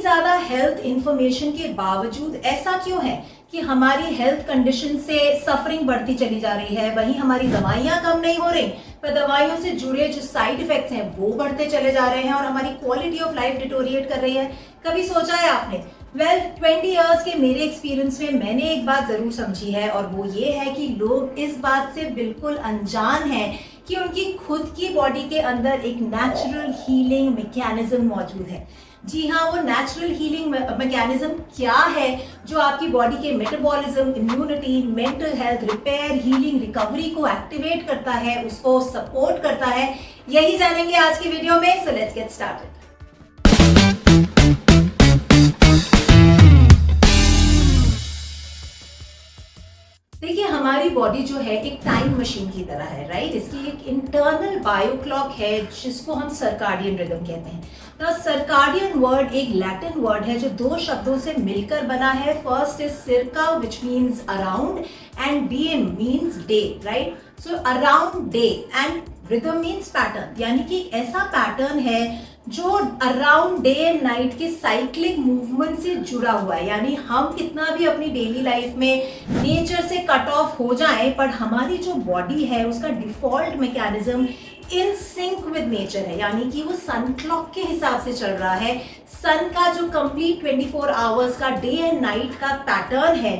ज्यादा health information के बावजूद ऐसा क्यों है कि हमारी हेल्थ कंडीशन से सफरिंग बढ़ती चली जा रही है, वहीं हमारी दवाइयां कम नहीं हो रही, पर दवाइयों से जुड़े जो साइड इफेक्ट्स हैं वो बढ़ते चले जा रहे हैं और हमारी क्वालिटी ऑफ लाइफ डिटोरिएट कर रही है। कभी सोचा है आपने? 20 इयर्स के मेरे एक्सपीरियंस में मैंने एक बात जरूर समझी है, और वो ये है कि लोग इस बात से बिल्कुल अनजान हैं कि उनकी खुद की बॉडी के अंदर एक नेचुरल हीलिंग मैकेनिज्म मौजूद है। जी हाँ, वो नेचुरल हीलिंग मैकेनिज्म क्या है जो आपकी बॉडी के metabolism, immunity, mental health, repair, healing, recovery को एक्टिवेट करता है, उसको सपोर्ट करता है, यही जानेंगे आज की वीडियो में। So let's get started. देखिए, हमारी बॉडी जो है एक टाइम मशीन की तरह है, राइट? इसकी एक इंटरनल बायो क्लॉक है जिसको हम सर्काडियन रिदम कहते हैं। तो सर्काडियन वर्ड एक लैटिन वर्ड है जो दो शब्दों से मिलकर बना है। फर्स्ट इज सिरका which means around and DM means day, right? So around day and rhythm means pattern, यानी कि ऐसा पैटर्न है जो अराउंड डे एंड नाइट के साइक्लिक मूवमेंट से जुड़ा हुआ है। यानी हम कितना भी अपनी डेली लाइफ में नेचर से कट ऑफ हो जाएं, पर हमारी जो बॉडी है उसका default mechanism in sync with nature है, यानी कि वो सन क्लॉक के हिसाब से चल रहा है। सन का जो कंप्लीट 24 आवर्स का डे एंड नाइट का पैटर्न है,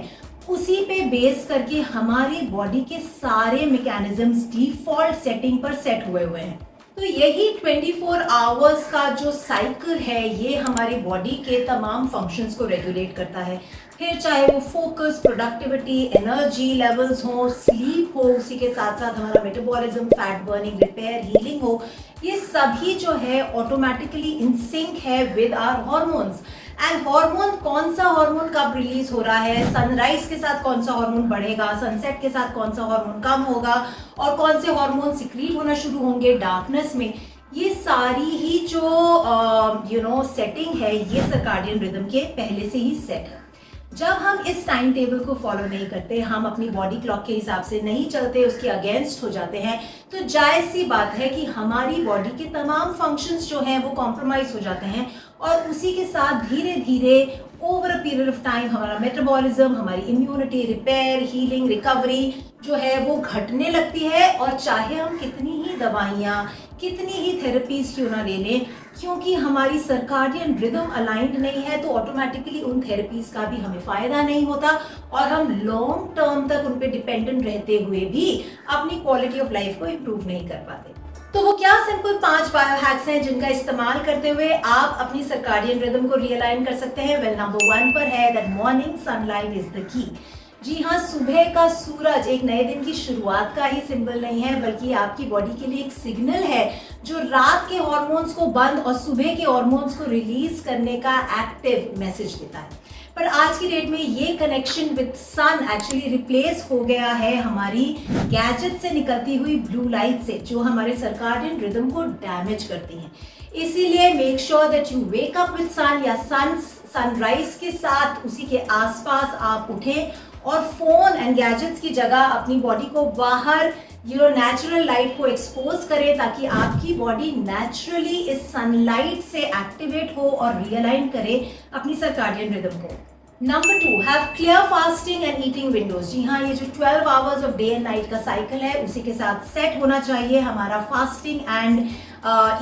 उसी पे बेस करके हमारी बॉडी के सारे मैकेनिज्म्स डिफॉल्ट सेटिंग पर सेट हुए हैं। तो यही 24 आवर्स का जो साइकिल है ये हमारी बॉडी के तमाम फंक्शंस को रेगुलेट करता है। फिर चाहे वो फोकस, प्रोडक्टिविटी, एनर्जी लेवल्स हो, स्लीप हो, उसी के साथ साथ हमारा metabolism, fat burning, repair, healing हो, ये सभी जो है ऑटोमेटिकली इन सिंक है with our hormones. And hormone, कौन सा हार्मोन कब रिलीज हो रहा है, सनराइज के साथ कौन सा हार्मोन बढ़ेगा, सनसेट के साथ कौन सा हार्मोन कम होगा, और कौन से हार्मोन सिक्रीट होना शुरू होंगे डार्कनेस में, ये सारी ही जो सेटिंग है ये सर्काडियन रिदम के पहले से ही सेट है। जब हम इस टाइम टेबल को फॉलो नहीं करते, हम अपनी बॉडी क्लॉक के हिसाब से नहीं चलते, उसके अगेंस्ट हो जाते हैं, तो जायज सी बात है कि हमारी बॉडी के तमाम फंक्शंस जो हैं वो कॉम्प्रोमाइज हो जाते हैं, और उसी के साथ धीरे धीरे over a period of time हमारा मेटाबॉलिज्म, हमारी इम्यूनिटी, रिपेयर, हीलिंग, रिकवरी जो है वो घटने लगती है। और चाहे हम कितनी ही दवाइयाँ, कितनी ही थेरेपीज क्यों ना ले लें, क्योंकि हमारी सर्काडियन रिदम अलाइंड नहीं है, तो ऑटोमेटिकली उन थेरेपीज का भी हमें फायदा नहीं होता, और हम लॉन्ग टर्म तक उन पे डिपेंडेंट रहते हुए भी अपनी क्वालिटी ऑफ लाइफ को इम्प्रूव नहीं कर पाते। तो वो क्या सिंपल 5 बायो हैक्स हैं जिनका इस्तेमाल करते हुए आप अपनी सर्काडियन रिदम को रियलाइन कर सकते हैं? वेल, नंबर 1 पर है that morning sunlight is the key. जी हाँ, सुबह का सूरज एक नए दिन की शुरुआत का ही सिंबल नहीं है, बल्कि आपकी बॉडी के लिए एक सिग्नल है जो रात के हार्मोन्स को बंद और सुबह के हार्मोन्स को रिलीज करने का एक्टिव मैसेज देता है। पर आज की डेट में ये connection with sun actually replace हो गया है हमारी गैजेट से निकलती हुई ब्लू लाइट से, जो हमारे सर्काडियन रिदम को डैमेज करती हैं। इसीलिए make sure that you wake up with sun, या सनराइज के साथ उसी के आसपास आप उठें, और फोन एंड गैजेट्स की जगह अपनी बॉडी को बाहर नेचुरल लाइट को एक्सपोज करें, ताकि आपकी बॉडी नेचुरली इस सनलाइट से एक्टिवेट हो और रियलाइन करे अपनी सर्काडियन रिदम को। Number 2, have clear fasting and eating windows. जी हाँ, ये जो 12 hours of day and night का साइकिल है, उसी के साथ सेट होना चाहिए हमारा फास्टिंग एंड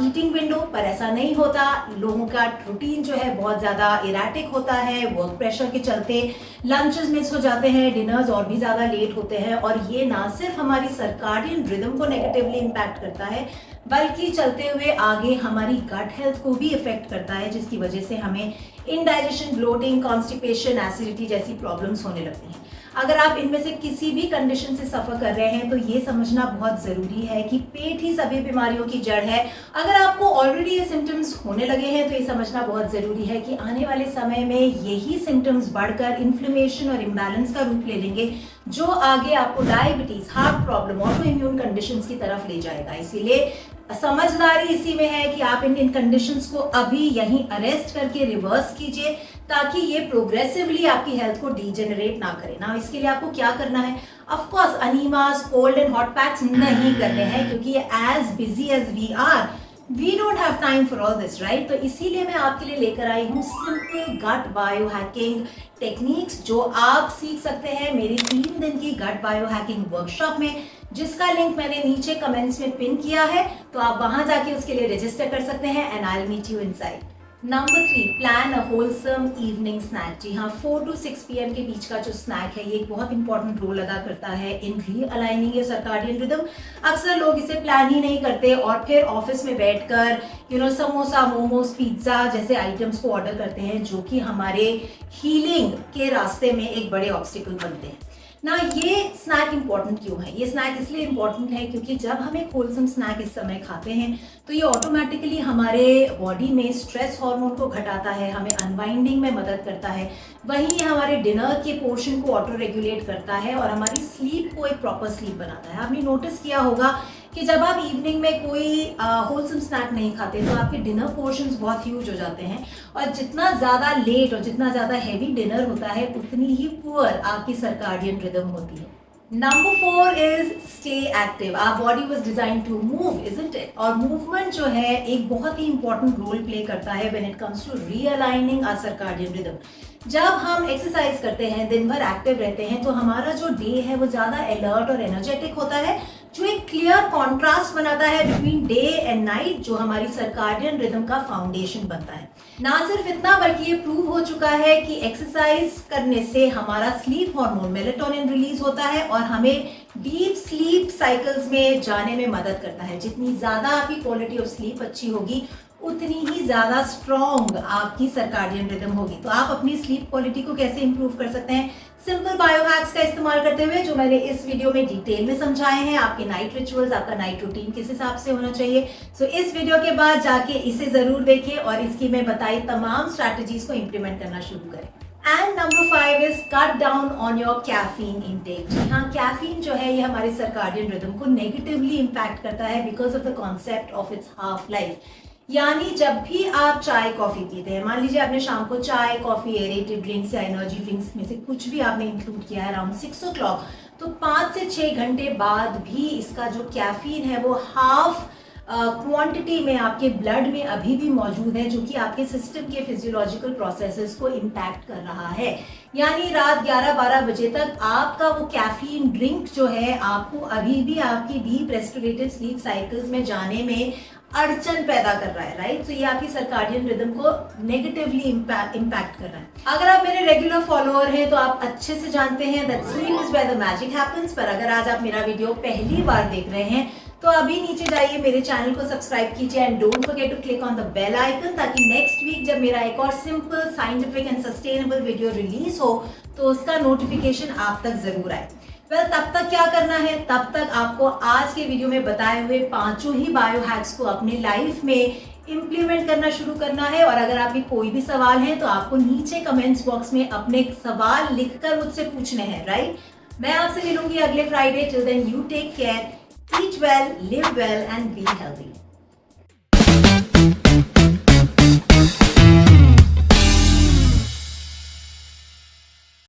ईटिंग विंडो, पर ऐसा नहीं होता। लोगों का रूटीन जो है बहुत ज़्यादा इरेटिक होता है, वर्क प्रेशर के चलते लंचेस मिस हो जाते हैं, डिनर्स और भी ज़्यादा लेट होते हैं, और ये ना सिर्फ हमारी सर्काडियन रिदम को नेगेटिवली इम्पैक्ट करता है, बल्कि चलते हुए आगे हमारी गट हेल्थ को भी इफेक्ट करता है, जिसकी वजह से हमें इंडाइजेशन, ब्लोटिंग, कॉन्स्टिपेशन, एसिडिटी जैसी प्रॉब्लम्स होने लगती हैं। अगर आप इनमें से किसी भी कंडीशन से सफ़र कर रहे हैं तो ये समझना बहुत ज़रूरी है कि पेट ही सभी बीमारियों की जड़ है। अगर आपको ऑलरेडी ये सिम्टम्स होने लगे हैं तो ये समझना बहुत ज़रूरी है कि आने वाले समय में यही सिम्टम्स बढ़कर इन्फ्लेमेशन और इम्बैलेंस का रूप ले लेंगे, जो आगे आपको diabetes, heart problem, auto immune conditions की तरफ ले जाएगा। इसीलिए समझदारी इसी में है कि आप इन कंडीशंस को अभी यहीं अरेस्ट करके रिवर्स कीजिए, ताकि ये प्रोग्रेसिवली आपकी हेल्थ को डीजेनरेट ना करे ना। इसके लिए आपको क्या करना है? Of course enemas, cold and hot packs नहीं करने हैं, क्योंकि as busy as we are, we don't have time for all this, right? तो इसीलिए मैं आपके लिए लेकर आई हूँ simple gut bio hacking techniques जो आप सीख सकते हैं मेरी 3 दिन की गट बायो हैकिंग वर्कशॉप में, जिसका लिंक मैंने नीचे कमेंट्स में पिन किया है, तो आप वहां जाके उसके लिए रजिस्टर कर सकते हैं and I will meet you inside. Number 3, plan a wholesome evening snack. जी हाँ, 4 to 6 PM के बीच का जो स्नैक है ये एक बहुत इंपॉर्टेंट रोल अदा करता है इन रीअलाइनिंग योर सर्काडियन रिदम। अक्सर लोग इसे प्लान ही नहीं करते और फिर ऑफिस में बैठकर समोसा, मोमोज, पिज्ज़ा जैसे आइटम्स को ऑर्डर करते हैं, जो कि हमारे हीलिंग के रास्ते में एक बड़े ऑब्स्टिकल बनते हैं ना। ये स्नैक इंपॉर्टेंट क्यों है? ये स्नैक इसलिए इंपॉर्टेंट है क्योंकि जब हम एक होलसम स्नैक इस समय खाते हैं तो ये ऑटोमेटिकली हमारे बॉडी में स्ट्रेस हार्मोन को घटाता है, हमें अनवाइंडिंग में मदद करता है, वहीं हमारे डिनर के पोर्शन को ऑटो रेगुलेट करता है और हमारी स्लीप को एक प्रॉपर स्लीप बनाता है। आपने नोटिस किया होगा कि जब आप इवनिंग में कोई होलसम स्नैक नहीं खाते तो आपके डिनर पोर्शंस बहुत ह्यूज हो जाते हैं, और जितना ज़्यादा लेट और जितना ज़्यादा हैवी डिनर होता है उतनी ही पुअर आपकी सर्काडियन रिदम होती है। Number 4 is stay active. Our body was design to move, isn't it? और मूवमेंट जो है एक बहुत ही इंपॉर्टेंट रोल प्ले करता है when it comes to realigning our circadian rhythm. जब हम एक्सरसाइज करते हैं, दिन भर एक्टिव रहते हैं, तो हमारा जो डे है वो ज़्यादा अलर्ट और एनर्जेटिक होता है, जो एक क्लियर कॉन्ट्रास्ट बनाता है बिटवीन डे एंड नाइट, जो हमारी सर्काडियन रिदम का फाउंडेशन बनता है। ना सिर्फ इतना बल्कि ये प्रूव हो चुका है कि एक्सरसाइज करने से हमारा स्लीप हार्मोन मेलेटोनिन रिलीज होता है और हमें डीप स्लीप साइकिल्स में जाने में मदद करता है। जितनी ज़्यादा आपकी क्वालिटी ऑफ स्लीप अच्छी होगी उतनी ही ज़्यादा स्ट्रॉन्ग आपकी सर्काडियन रिदम होगी। तो आप अपनी स्लीप क्वालिटी को कैसे इंप्रूव कर सकते हैं? सिंपल बायो हैक्स का इस्तेमाल करते हुए, जो मैंने इस वीडियो में डिटेल में समझाए हैं। आपके नाइट रिचुअल्स, आपका नाइट रूटीन किस हिसाब से होना चाहिए। सो इस वीडियो के बाद जाके इसे ज़रूर देखिए और इसकी मैं बताई तमाम स्ट्रैटेजीज को इम्प्लीमेंट करना शुरू करें। And number 5 is cut down on your caffeine intake. जी हाँ, कैफीन जो है ये हमारे सर्काडियन रिदम को नेगेटिवली इम्पैक्ट करता है because of the concept of its half life. यानी जब भी आप चाय कॉफी पीते हैं, मान लीजिए आपने शाम को चाय, कॉफी, एरेटेड ड्रिंक्स या एनर्जी ड्रिंक्स में से कुछ भी आपने इंक्लूड किया है अराउंड 6 o'clock, तो 5 से 6 घंटे बाद भी इसका जो कैफीन है वो हाफ क्वांटिटी में आपके ब्लड में अभी भी मौजूद है, जो कि आपके सिस्टम के फिजियोलॉजिकल प्रोसेसेस को इम्पैक्ट कर रहा है। यानी रात 11-12 बजे तक आपका वो कैफीन ड्रिंक जो है आपको अभी भी आपकी डीप रेस्टोरेटिव स्लीप साइकिल्स में जाने में अड़चन पैदा कर रहा है, राइट? तो ये आपकी सर्काडियन रिदम को नेगेटिवली इम्पैक्ट कर रहा है। अगर आप मेरे रेगुलर फॉलोअर हैं तो आप अच्छे से जानते हैं that sleep is where the magic happens. पर अगर आज आप मेरा वीडियो पहली बार देख रहे हैं तो अभी नीचे जाइए, मेरे चैनल को सब्सक्राइब कीजिए and don't forget to click on the bell icon, ताकि नेक्स्ट वीक जब मेरा एक और simple, scientific and sustainable video release हो तो उसका नोटिफिकेशन आप तक जरूर आए। वेल, तब तक क्या करना है? तब तक आपको आज के वीडियो में बताए हुए 5 ही बायो हैक्स को अपने लाइफ में इम्प्लीमेंट करना शुरू करना है। और अगर आपके कोई भी सवाल है तो आपको नीचे कमेंट्स बॉक्स में अपने सवाल लिखकर मुझसे पूछने हैं, राइट? मैं आपसे मिलूंगी अगले Friday. Till then you take care, eat well, live well and be healthy.